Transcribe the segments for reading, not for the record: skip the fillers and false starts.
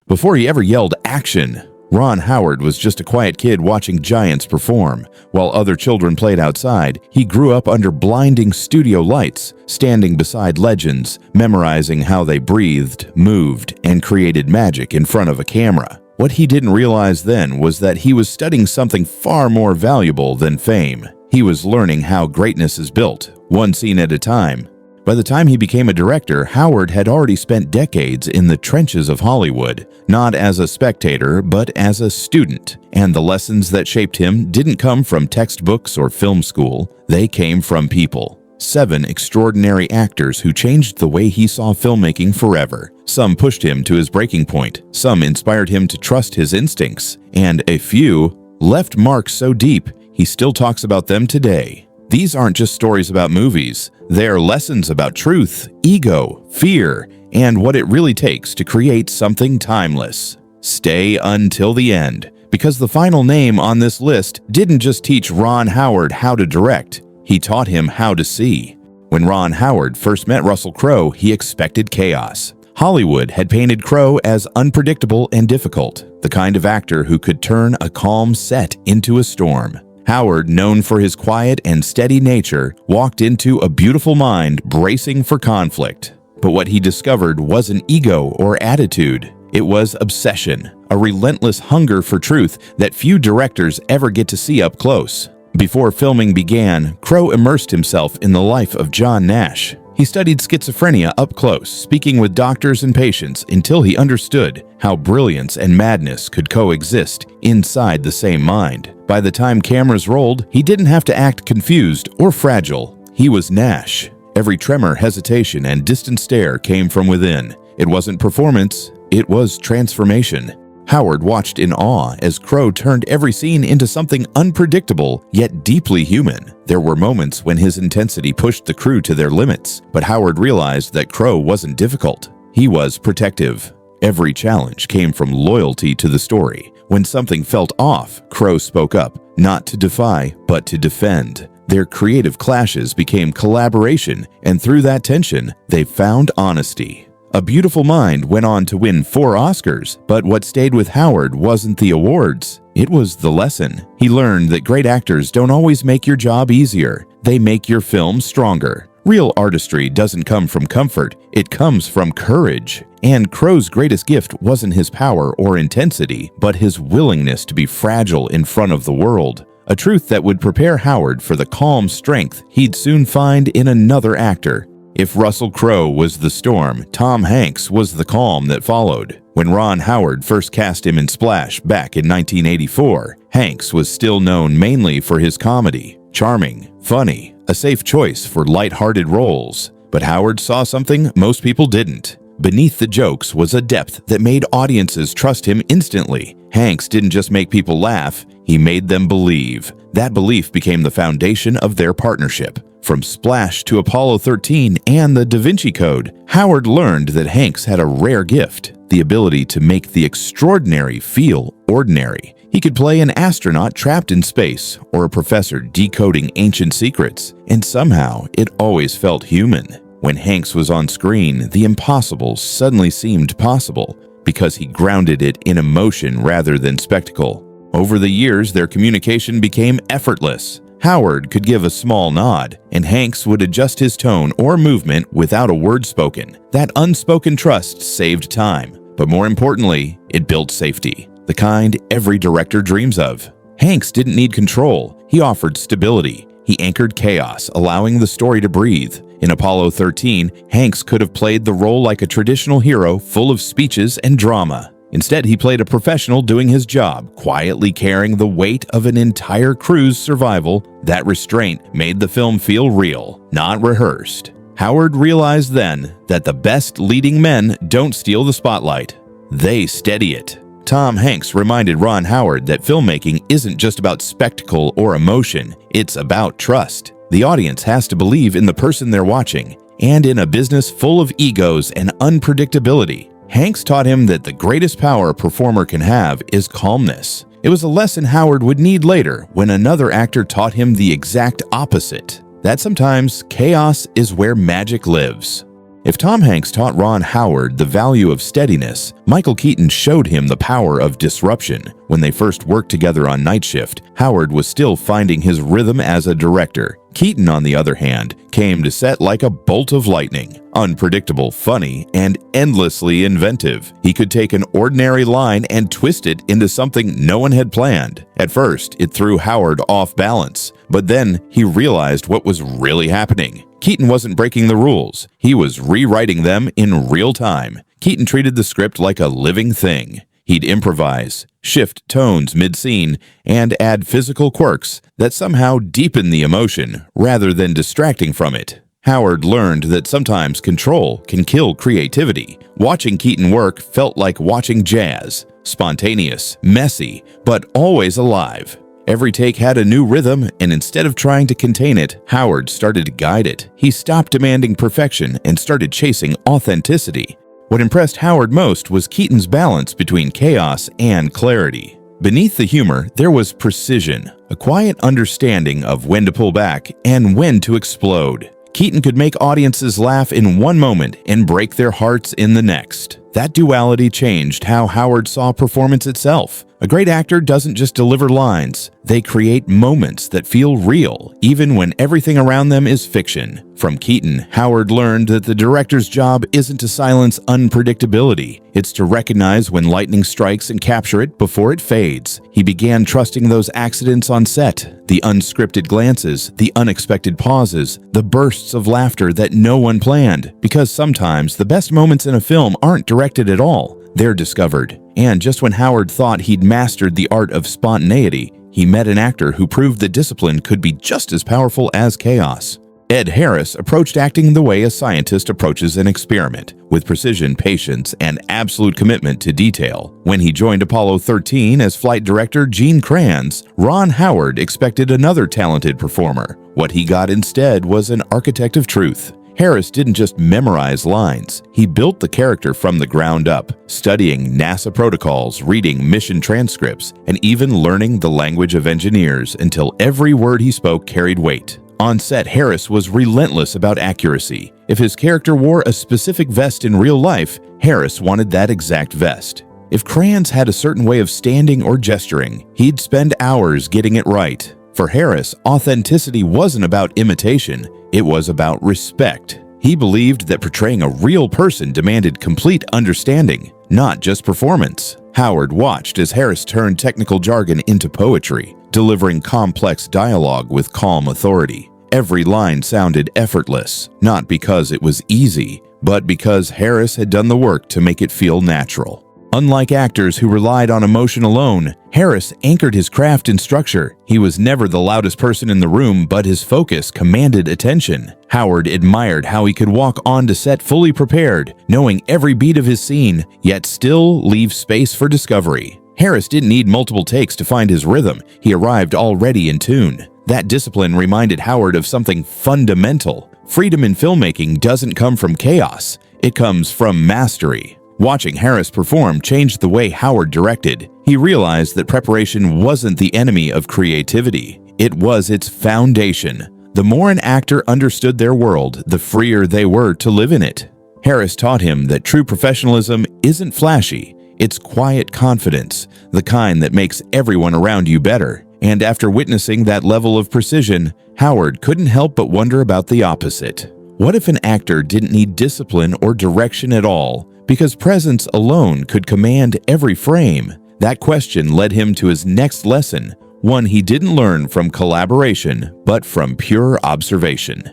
Before he ever yelled action, Ron Howard was just a quiet kid watching giants perform. While other children played outside, he grew up under blinding studio lights, standing beside legends, memorizing how they breathed, moved, and created magic in front of a camera. What he didn't realize then was that he was studying something far more valuable than fame. He was learning how greatness is built, one scene at a time. By the time he became a director, Howard had already spent decades in the trenches of Hollywood, not as a spectator, but as a student. And the lessons that shaped him didn't come from textbooks or film school. They came from people. 7 extraordinary actors who changed the way he saw filmmaking forever. Some pushed him to his breaking point, some inspired him to trust his instincts, and a few left marks so deep he still talks about them today. These aren't just stories about movies. They're lessons about truth, ego, fear, and what it really takes to create something timeless. Stay until the end, because the final name on this list didn't just teach Ron Howard how to direct, he taught him how to see. When Ron Howard first met Russell Crowe, he expected chaos. Hollywood had painted Crowe as unpredictable and difficult, the kind of actor who could turn a calm set into a storm. Howard, known for his quiet and steady nature, walked into A Beautiful Mind bracing for conflict. But what he discovered wasn't ego or attitude. It was obsession, a relentless hunger for truth that few directors ever get to see up close. Before filming began, Crowe immersed himself in the life of John Nash. He studied schizophrenia up close, speaking with doctors and patients until he understood how brilliance and madness could coexist inside the same mind. By the time cameras rolled, he didn't have to act confused or fragile. He was Nash. Every tremor, hesitation, and distant stare came from within. It wasn't performance, it was transformation. Howard watched in awe as Crowe turned every scene into something unpredictable yet deeply human. There were moments when his intensity pushed the crew to their limits, but Howard realized that Crowe wasn't difficult. He was protective. Every challenge came from loyalty to the story. When something felt off, Crowe spoke up, not to defy, but to defend. Their creative clashes became collaboration, and through that tension, they found honesty. A Beautiful Mind went on to win 4 Oscars, but what stayed with Howard wasn't the awards. It was the lesson. He learned that great actors don't always make your job easier. They make your film stronger. Real artistry doesn't come from comfort. It comes from courage. And Crowe's greatest gift wasn't his power or intensity, but his willingness to be fragile in front of the world. A truth that would prepare Howard for the calm strength he'd soon find in another actor. If Russell Crowe was the storm, Tom Hanks was the calm that followed. When Ron Howard first cast him in Splash back in 1984, Hanks was still known mainly for his comedy. Charming, funny, a safe choice for light-hearted roles. But Howard saw something most people didn't. Beneath the jokes was a depth that made audiences trust him instantly. Hanks didn't just make people laugh, he made them believe. That belief became the foundation of their partnership. From Splash to Apollo 13 and the Da Vinci Code, Howard learned that Hanks had a rare gift, the ability to make the extraordinary feel ordinary. He could play an astronaut trapped in space or a professor decoding ancient secrets, and somehow it always felt human. When Hanks was on screen, the impossible suddenly seemed possible because he grounded it in emotion rather than spectacle. Over the years, their communication became effortless. Howard could give a small nod, and Hanks would adjust his tone or movement without a word spoken. That unspoken trust saved time, but more importantly, it built safety, the kind every director dreams of. Hanks didn't need control, he offered stability. He anchored chaos, allowing the story to breathe. In Apollo 13, Hanks could have played the role like a traditional hero full of speeches and drama. Instead, he played a professional doing his job, quietly carrying the weight of an entire crew's survival. That restraint made the film feel real, not rehearsed. Howard realized then that the best leading men don't steal the spotlight. They steady it. Tom Hanks reminded Ron Howard that filmmaking isn't just about spectacle or emotion, it's about trust. The audience has to believe in the person they're watching, and in a business full of egos and unpredictability, Hanks taught him that the greatest power a performer can have is calmness. It was a lesson Howard would need later when another actor taught him the exact opposite, that sometimes chaos is where magic lives. If Tom Hanks taught Ron Howard the value of steadiness, Michael Keaton showed him the power of disruption. When they first worked together on Night Shift, Howard was still finding his rhythm as a director. Keaton, on the other hand, came to set like a bolt of lightning. Unpredictable, funny, and endlessly inventive. He could take an ordinary line and twist it into something no one had planned. At first, it threw Howard off balance, but then he realized what was really happening. Keaton wasn't breaking the rules. He was rewriting them in real time. Keaton treated the script like a living thing. He'd improvise, shift tones mid-scene, and add physical quirks that somehow deepen the emotion rather than distracting from it. Howard learned that sometimes control can kill creativity. Watching Keaton work felt like watching jazz. Spontaneous, messy, but always alive. Every take had a new rhythm, and instead of trying to contain it, Howard started to guide it. He stopped demanding perfection and started chasing authenticity. What impressed Howard most was Keaton's balance between chaos and clarity. Beneath the humor, there was precision, a quiet understanding of when to pull back and when to explode. Keaton could make audiences laugh in one moment and break their hearts in the next. That duality changed how Howard saw performance itself. A great actor doesn't just deliver lines, they create moments that feel real, even when everything around them is fiction. From Keaton, Howard learned that the director's job isn't to silence unpredictability, it's to recognize when lightning strikes and capture it before it fades. He began trusting those accidents on set, the unscripted glances, the unexpected pauses, the bursts of laughter that no one planned, because sometimes the best moments in a film aren't directed at all. They're discovered. And just when Howard thought he'd mastered the art of spontaneity, he met an actor who proved that discipline could be just as powerful as chaos. Ed Harris approached acting the way a scientist approaches an experiment, with precision, patience, and absolute commitment to detail. When he joined Apollo 13 as flight director Gene Kranz, Ron Howard expected another talented performer. What he got instead was an architect of truth. Harris didn't just memorize lines, he built the character from the ground up, studying NASA protocols, reading mission transcripts, and even learning the language of engineers until every word he spoke carried weight. On set, Harris was relentless about accuracy. If his character wore a specific vest in real life, Harris wanted that exact vest. If Kranz had a certain way of standing or gesturing, he'd spend hours getting it right. For Harris, authenticity wasn't about imitation, it was about respect. He believed that portraying a real person demanded complete understanding, not just performance. Howard watched as Harris turned technical jargon into poetry, delivering complex dialogue with calm authority. Every line sounded effortless, not because it was easy, but because Harris had done the work to make it feel natural. Unlike actors who relied on emotion alone, Harris anchored his craft in structure. He was never the loudest person in the room, but his focus commanded attention. Howard admired how he could walk onto set fully prepared, knowing every beat of his scene, yet still leave space for discovery. Harris didn't need multiple takes to find his rhythm. He arrived already in tune. That discipline reminded Howard of something fundamental. Freedom in filmmaking doesn't come from chaos. It comes from mastery. Watching Harris perform changed the way Howard directed. He realized that preparation wasn't the enemy of creativity. It was its foundation. The more an actor understood their world, the freer they were to live in it. Harris taught him that true professionalism isn't flashy. It's quiet confidence, the kind that makes everyone around you better. And after witnessing that level of precision, Howard couldn't help but wonder about the opposite. What if an actor didn't need discipline or direction at all, because presence alone could command every frame? That question led him to his next lesson, one he didn't learn from collaboration, but from pure observation.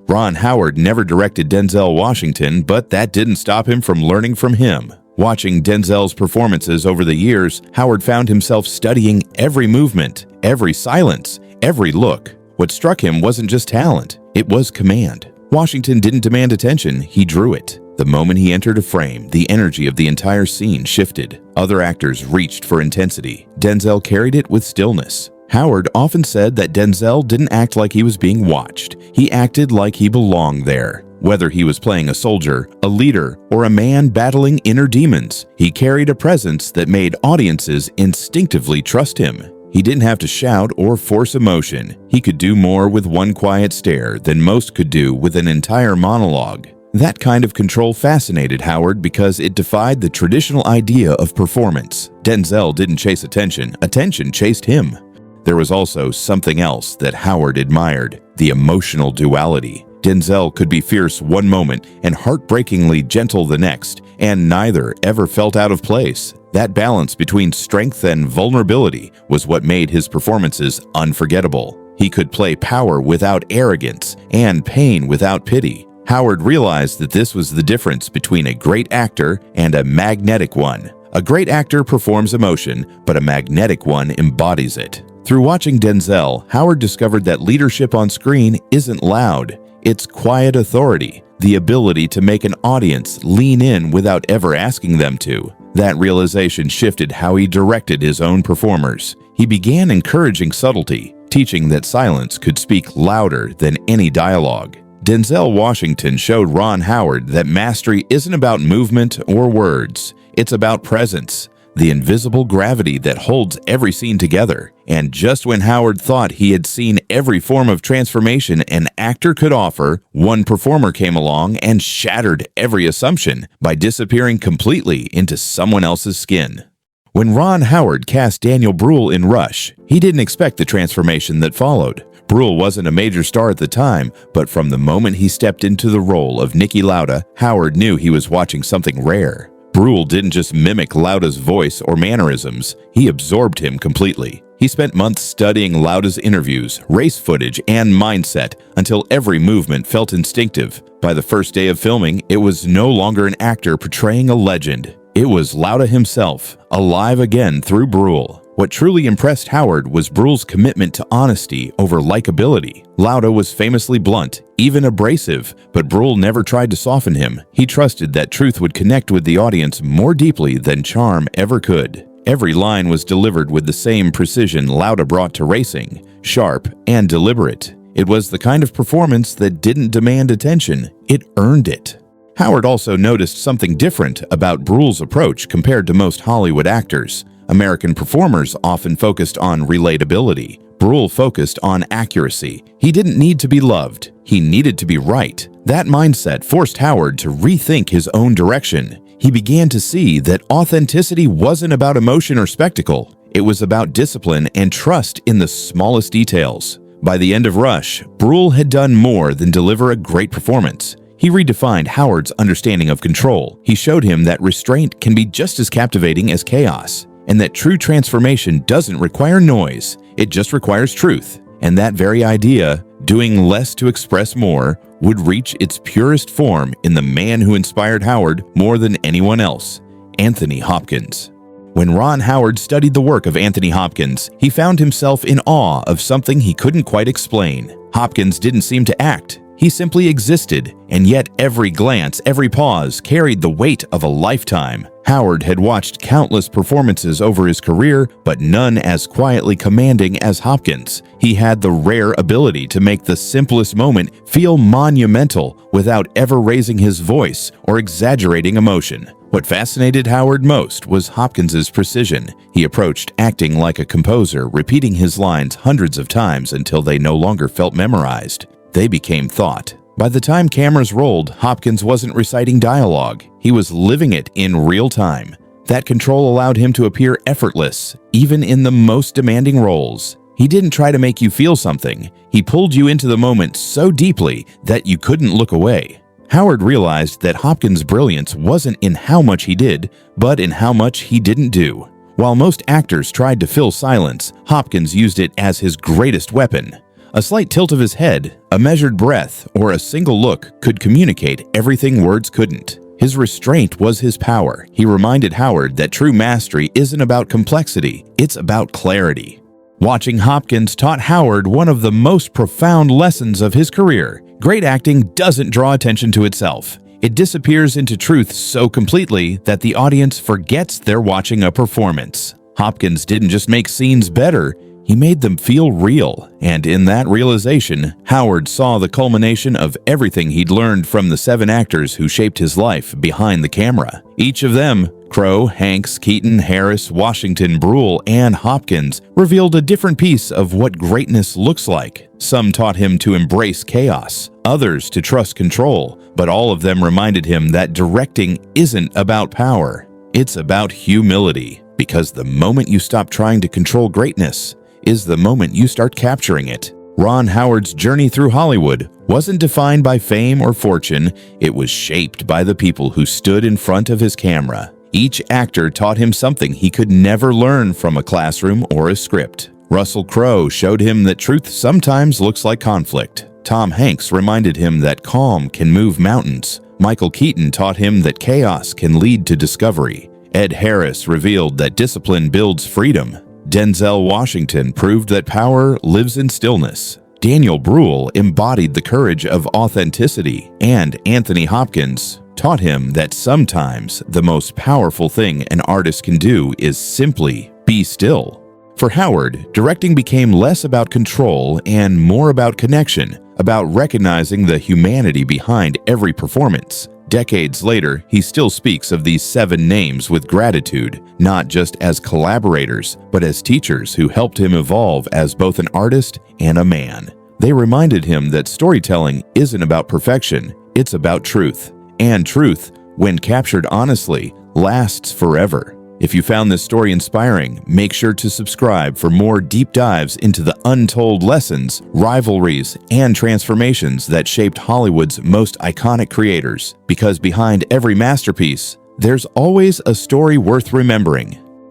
Ron Howard never directed Denzel Washington, but that didn't stop him from learning from him. Watching Denzel's performances over the years, Howard found himself studying every movement, every silence, every look. What struck him wasn't just talent, it was command. Washington didn't demand attention, he drew it. The moment he entered a frame, the energy of the entire scene shifted. Other actors reached for intensity. Denzel carried it with stillness. Howard often said that Denzel didn't act like he was being watched. He acted like he belonged there. Whether he was playing a soldier, a leader, or a man battling inner demons, he carried a presence that made audiences instinctively trust him. He didn't have to shout or force emotion. He could do more with one quiet stare than most could do with an entire monologue. That kind of control fascinated Howard because it defied the traditional idea of performance. Denzel didn't chase attention, attention chased him. There was also something else that Howard admired: the emotional duality. Denzel could be fierce one moment and heartbreakingly gentle the next, and neither ever felt out of place. That balance between strength and vulnerability was what made his performances unforgettable. He could play power without arrogance and pain without pity. Howard realized that this was the difference between a great actor and a magnetic one. A great actor performs emotion, but a magnetic one embodies it. Through watching Denzel, Howard discovered that leadership on screen isn't loud. It's quiet authority, the ability to make an audience lean in without ever asking them to. That realization shifted how he directed his own performers. He began encouraging subtlety, teaching that silence could speak louder than any dialogue. Denzel Washington showed Ron Howard that mastery isn't about movement or words. It's about presence, the invisible gravity that holds every scene together. And just when Howard thought he had seen every form of transformation an actor could offer, one performer came along and shattered every assumption by disappearing completely into someone else's skin. When Ron Howard cast Daniel Brühl in Rush, he didn't expect the transformation that followed. Brühl wasn't a major star at the time, but from the moment he stepped into the role of Niki Lauda, Howard knew he was watching something rare. Brühl didn't just mimic Lauda's voice or mannerisms, he absorbed him completely. He spent months studying Lauda's interviews, race footage, and mindset until every movement felt instinctive. By the first day of filming, it was no longer an actor portraying a legend. It was Lauda himself, alive again through Brühl. What truly impressed Howard was Brühl's commitment to honesty over likability. Lauda was famously blunt, even abrasive, but Brühl never tried to soften him. He trusted that truth would connect with the audience more deeply than charm ever could. Every line was delivered with the same precision Lauda brought to racing, sharp and deliberate. It was the kind of performance that didn't demand attention, it earned it. Howard also noticed something different about Brühl's approach compared to most Hollywood actors. American performers often focused on relatability. Brühl focused on accuracy. He didn't need to be loved. He needed to be right. That mindset forced Howard to rethink his own direction. He began to see that authenticity wasn't about emotion or spectacle. It was about discipline and trust in the smallest details. By the end of Rush, Brühl had done more than deliver a great performance. He redefined Howard's understanding of control. He showed him that restraint can be just as captivating as chaos, and that true transformation doesn't require noise, it just requires truth. And that very idea, doing less to express more, would reach its purest form in the man who inspired Howard more than anyone else, Anthony Hopkins. When Ron Howard studied the work of Anthony Hopkins, he found himself in awe of something he couldn't quite explain. Hopkins didn't seem to act. He simply existed, and yet every glance, every pause carried the weight of a lifetime. Howard had watched countless performances over his career, but none as quietly commanding as Hopkins. He had the rare ability to make the simplest moment feel monumental without ever raising his voice or exaggerating emotion. What fascinated Howard most was Hopkins's precision. He approached acting like a composer, repeating his lines hundreds of times until they no longer felt memorized. They became thought. By the time cameras rolled, Hopkins wasn't reciting dialogue. He was living it in real time. That control allowed him to appear effortless, even in the most demanding roles. He didn't try to make you feel something. He pulled you into the moment so deeply that you couldn't look away. Howard realized that Hopkins' brilliance wasn't in how much he did, but in how much he didn't do. While most actors tried to fill silence, Hopkins used it as his greatest weapon. A slight tilt of his head, a measured breath, or a single look could communicate everything words couldn't. His restraint was his power. He reminded Howard that true mastery isn't about complexity, it's about clarity. Watching Hopkins taught Howard one of the most profound lessons of his career. Great acting doesn't draw attention to itself. It disappears into truth so completely that the audience forgets they're watching a performance. Hopkins didn't just make scenes better, he made them feel real, and in that realization, Howard saw the culmination of everything he'd learned from the 7 actors who shaped his life behind the camera. Each of them Crowe, Hanks, Keaton, Harris, Washington, Brühl, and Hopkins revealed a different piece of what greatness looks like. Some taught him to embrace chaos, others to trust control, but all of them reminded him that directing isn't about power. It's about humility, because the moment you stop trying to control greatness is the moment you start capturing it. Ron Howard's journey through Hollywood wasn't defined by fame or fortune. It was shaped by the people who stood in front of his camera. Each actor taught him something he could never learn from a classroom or a script. Russell Crowe showed him that truth sometimes looks like conflict. Tom Hanks reminded him that calm can move mountains. Michael Keaton taught him that chaos can lead to discovery. Ed Harris revealed that discipline builds freedom. Denzel Washington proved that power lives in stillness. Daniel Brühl embodied the courage of authenticity. And Anthony Hopkins taught him that sometimes the most powerful thing an artist can do is simply be still. For Howard, directing became less about control and more about connection, about recognizing the humanity behind every performance. Decades later, he still speaks of these 7 names with gratitude, not just as collaborators, but as teachers who helped him evolve as both an artist and a man. They reminded him that storytelling isn't about perfection, it's about truth. And truth, when captured honestly, lasts forever. If you found this story inspiring, make sure to subscribe for more deep dives into the untold lessons, rivalries, and transformations that shaped Hollywood's most iconic creators. Because behind every masterpiece, there's always a story worth remembering.